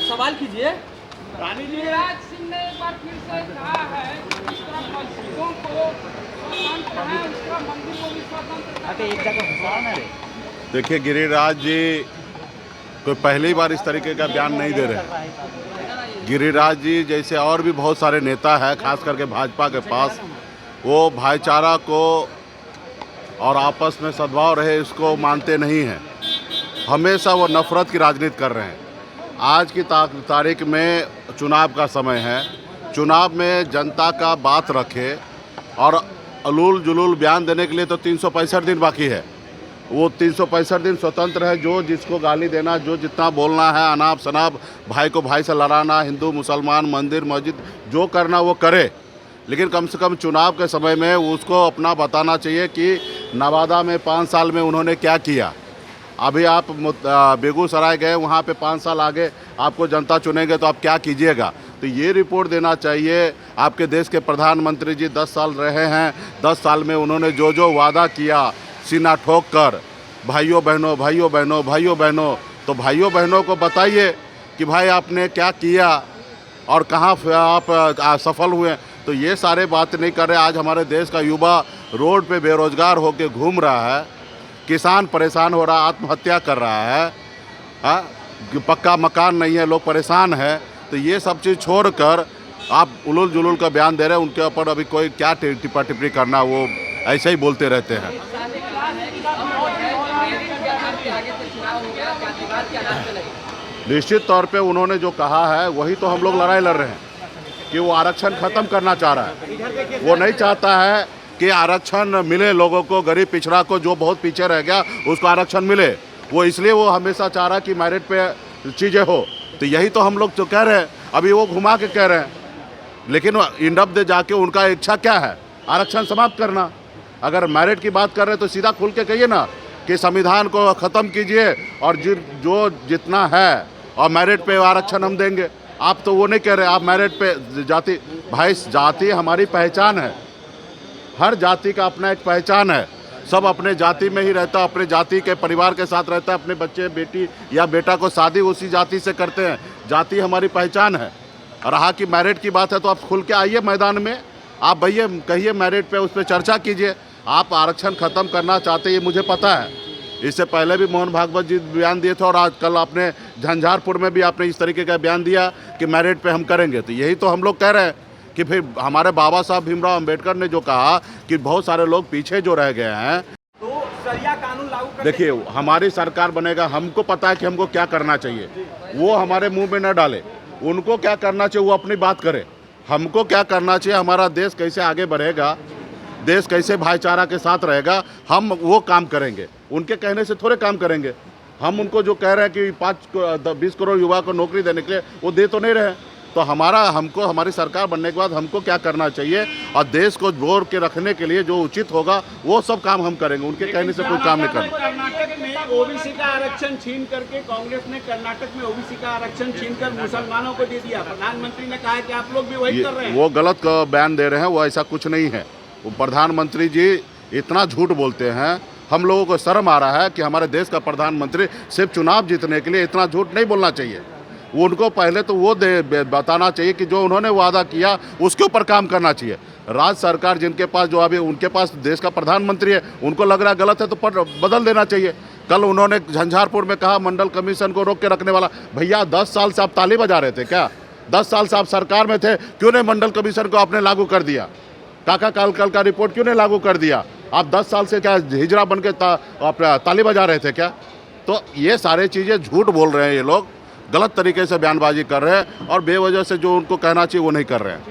सवाल कीजिए। रानी जी, गिरिराज सिंह ने एक बार फिर से कहा है कि इस तरह मस्जिदों को स्वतंत्र है, इस तरह मंदिर को भी स्वतंत्र। देखिए गिरिराज जी कोई पहली बार इस तरीके का बयान नहीं दे रहे। गिरिराज जी जैसे और भी बहुत सारे नेता हैं, खास करके भाजपा के पास, वो भाईचारा को और आपस में सद्भाव रहे इसको मानते नहीं हैं। हमेशा वो नफरत की राजनीति कर रहे हैं। आज की तारीख में चुनाव का समय है। चुनाव में जनता का बात रखे और अलूल जुलूल बयान देने के लिए तो 365 दिन बाकी है। वो 365 दिन स्वतंत्र है। जो जिसको गाली देना, जो जितना बोलना है, अनाप शनाप भाई को भाई से लड़ाना, हिंदू मुसलमान, मंदिर मस्जिद जो करना वो करे, लेकिन कम से कम चुनाव के समय में उसको अपना बताना चाहिए कि नवादा में 5 साल में उन्होंने क्या किया। अभी आप बेगूसराय गए, वहाँ पे 5 साल आगे आपको जनता चुनेंगे तो आप क्या कीजिएगा। तो ये रिपोर्ट देना चाहिए। आपके देश के प्रधानमंत्री जी 10 साल रहे हैं। 10 साल में उन्होंने जो जो वादा किया सीना ठोक कर, भाइयों बहनों भाइयों बहनों भाइयों बहनों, तो भाइयों बहनों को बताइए कि भाई आपने क्या किया और कहाँ आप सफल हुए। तो ये सारे बात नहीं कर रहे। आज हमारे देश का युवा रोड पे बेरोजगार होकर घूम रहा है, किसान परेशान हो रहा, आत्महत्या कर रहा है, पक्का मकान नहीं है, लोग परेशान हैं। तो ये सब चीज़ छोड़कर आप उलूल जुलूल का बयान दे रहे हैं। उनके ऊपर अभी कोई क्या टिप्पा टिप्पणी करना, वो ऐसे ही बोलते रहते हैं। निश्चित तौर पे उन्होंने जो कहा है वही तो हम लोग लड़ाई लड़ रहे हैं कि वो आरक्षण ख़त्म करना चाह रहा है। वो नहीं चाहता है कि आरक्षण मिले लोगों को, गरीब पिछड़ा को, जो बहुत पीछे रह गया उसको आरक्षण मिले। वो इसलिए वो हमेशा चाह रहा है कि मेरिट पे चीज़ें हो। तो यही तो हम लोग जो कह रहे हैं, अभी वो घुमा के कह रहे हैं, लेकिन इंडप दे जाके उनका इच्छा क्या है, आरक्षण समाप्त करना। अगर मेरिट की बात कर रहे हैं तो सीधा खुल के कहिए ना कि संविधान को ख़त्म कीजिए और जो जितना है और मेरिट पे आरक्षण हम देंगे। आप तो वो नहीं कह रहे, आप मेरिट पे जाति, भाई जाति हमारी पहचान है। हर जाति का अपना एक पहचान है। सब अपने जाति में ही रहता, अपने जाति के परिवार के साथ रहता है। अपने बच्चे बेटी या बेटा को शादी उसी जाति से करते हैं। जाति हमारी पहचान है। रहा कि मेरिट की बात है तो आप खुल के आइए मैदान में, आप भैया कहिए मेरिट पे, उस पर चर्चा कीजिए। आप आरक्षण ख़त्म करना चाहते ये मुझे पता है। इससे पहले भी मोहन भागवत जी बयान दिए थे और आज कल आपने झंझारपुर में भी आपने इस तरीके का बयान दिया कि मेरिट पे हम करेंगे। तो यही तो हम लोग कह रहे हैं कि फिर हमारे बाबा साहब भीमराव अंबेडकर ने जो कहा कि बहुत सारे लोग पीछे जो रह गए हैं, तो शरिया कानून लागू कर देखिए हमारी सरकार बनेगा, हमको पता है कि हमको क्या करना चाहिए। वो हमारे मुंह में न डाले। उनको क्या करना चाहिए वो अपनी बात करे। हमको क्या करना चाहिए, हमारा देश कैसे आगे बढ़ेगा, देश कैसे भाईचारा के साथ रहेगा, हम वो काम करेंगे। उनके कहने से थोड़े काम करेंगे। हम उनको जो कह रहे हैं कि 20 करोड़ युवा को नौकरी देने के लिए, वो दे तो नहीं रहे। तो हमको हमारी सरकार बनने के बाद हमको क्या करना चाहिए और देश को जोड़ के रखने के लिए जो उचित होगा वो सब काम हम करेंगे। उनके कहने से कोई काम नहीं करना। कर्नाटक में ओबीसी का आरक्षण छीन करके कांग्रेस ने कर्नाटक में ओबीसी का आरक्षण छीनकर मुसलमानों को दे दिया। प्रधानमंत्री ने कहा कि आप लोग भी वही कर रहे हैं। वो गलत बयान दे रहे हैं। वो ऐसा कुछ नहीं है। वो प्रधानमंत्री जी इतना झूठ बोलते हैं, हम लोगों को शर्म आ रहा है कि हमारे देश का प्रधानमंत्री सिर्फ चुनाव जीतने के लिए इतना झूठ नहीं बोलना चाहिए। उनको पहले तो वो बताना चाहिए कि जो उन्होंने वादा किया उसके ऊपर काम करना चाहिए। राज्य सरकार जिनके पास, जो अभी उनके पास देश का प्रधानमंत्री है, उनको लग रहा है गलत है तो बदल देना चाहिए। कल उन्होंने झंझारपुर में कहा मंडल कमीशन को रोक के रखने वाला। भैया 10 साल से आप ताली बजा रहे थे क्या? 10 साल से आप सरकार में थे, क्यों नहीं मंडल कमीशन को आपने लागू कर दिया? काका कालकल का रिपोर्ट क्यों नहीं लागू कर दिया? आप 10 साल से क्या हिजड़ा बन के ताली बजा रहे थे क्या? तो ये सारे चीज़ें झूठ बोल रहे हैं। ये लोग गलत तरीके से बयानबाजी कर रहे हैं और बेवजह से जो उनको कहना चाहिए वो नहीं कर रहे हैं।